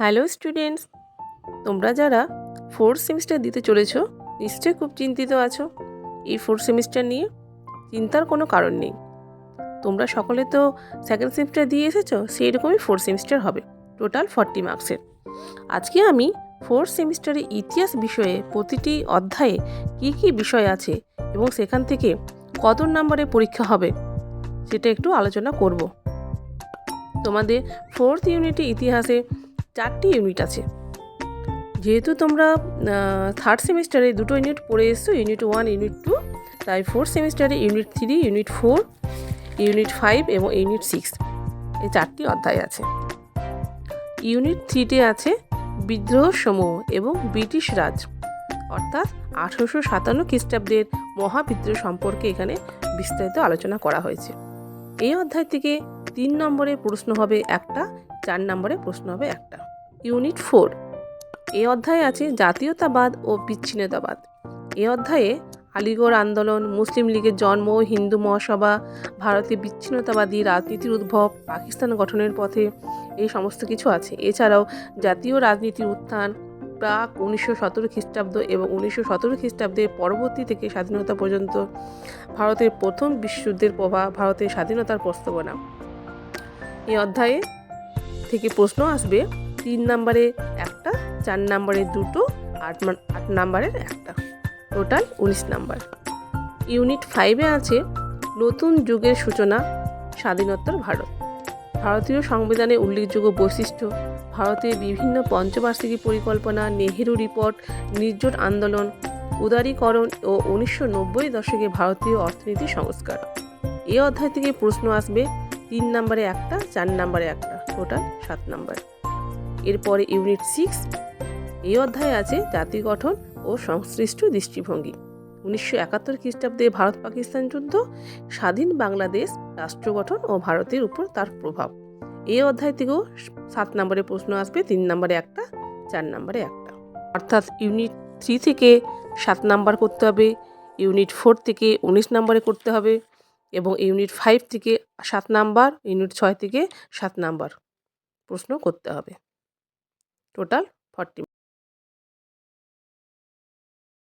Hello students, তোমরা যারা fourth semester দিতে চলেছো নিশ্চয়ই খুব চিন্তিত আছো। এই ফোর্থ সেমিস্টার নিয়ে চিন্তার কোনো কারণ নেই। তোমরা সকলে তো সেকেন্ড সেমিস্টার দিয়ে এসেছো, সেই রকমই ফোর্থ সেমিস্টার হবে, টোটাল 40 মার্কসের। আজকে আমি ফোর্থ সেমিস্টারে ইতিহাস বিষয়ে প্রতিটি অধ্যায়ে কী কী বিষয় আছে এবং সেখান থেকে কত নম্বরে পরীক্ষা হবে সেটা একটু আলোচনা করব। তোমাদের ফোর্থ ইউনিটে ইতিহাসে 4টি ইউনিট আছে। যেহেতু তোমরা থার্ড সেমিস্টারে 2টো ইউনিট পড়ে এসছো, ইউনিট 1 ইউনিট 2, তাই ফোর্থ সেমিস্টারে ইউনিট 3 ইউনিট 4 ইউনিট 5 এবং ইউনিট 6 এই 4টি অধ্যায় আছে। ইউনিট 3-তে আছে বিদ্রোহ সমূহ এবং ব্রিটিশ রাজ, অর্থাৎ 1857 খ্রিস্টাব্দের মহাবিদ্রোহ সম্পর্কে এখানে বিস্তারিত আলোচনা করা হয়েছে। এই অধ্যায় থেকে 3 নম্বরে প্রশ্ন হবে একটা, 4 নম্বরে প্রশ্ন হবে একটা। ইউনিট 4, এই অধ্যায়ে আছে জাতীয়তাবাদ ও বিচ্ছিন্নতাবাদ। এই অধ্যায়ে আলিগড় আন্দোলন, মুসলিম লীগের জন্ম, হিন্দু মহাসভা, ভারতে বিচ্ছিন্নতাবাদী রাজনীতির উদ্ভব, পাকিস্তান গঠনের পথে, এই সমস্ত কিছু আছে। এছাড়াও জাতীয় রাজনীতির উত্থান, প্রাক 1917 খ্রিস্টাব্দ এবং 1917 খ্রিস্টাব্দের পরবর্তী থেকে স্বাধীনতা পর্যন্ত ভারতের প্রথম বিশ্বযুদ্ধের প্রভাব, ভারতের স্বাধীনতার প্রস্তাবনা। এই অধ্যায়ে থেকে প্রশ্ন আসবে 3 নম্বরে একটা, 4 নম্বরে 2টো, 8 নম্বরের একটা, টোটাল 19 নম্বর। ইউনিট 5-এ আছে নতুন যুগের সূচনা, স্বাধীনোত্তর ভারত, ভারতীয় সংবিধানে উল্লেখযোগ্য বৈশিষ্ট্য, ভারতের বিভিন্ন পঞ্চবার্ষিকী পরিকল্পনা, নেহেরু রিপোর্ট, নির্জোট আন্দোলন, উদারীকরণ ও 1990 দশকে ভারতীয় অর্থনীতি সংস্কার। এই অধ্যায় থেকে প্রশ্ন আসবে 3 নম্বরে একটা, 4 নম্বরে একটা, টোটাল 7 নম্বর। এরপরে ইউনিট 6, এই অধ্যায়ে আছে জাতি গঠন ও সংশ্লিষ্ট দৃষ্টিভঙ্গি, 1971 খ্রিস্টাব্দে ভারত পাকিস্তান যুদ্ধ, স্বাধীন বাংলাদেশ রাষ্ট্র গঠন ও ভারতের উপর তার প্রভাব। এই অধ্যায় থেকেও 7 নম্বরে প্রশ্ন আসবে, 3 নম্বরে একটা, 4 নম্বরে একটা। অর্থাৎ ইউনিট 3 থেকে 7 নাম্বার করতে হবে, ইউনিট 4 থেকে 19 নম্বরে করতে হবে এবং ইউনিট 5 থেকে 7 নাম্বার, ইউনিট 6 থেকে 7 নাম্বার প্রশ্ন করতে হবে, টোটাল 40।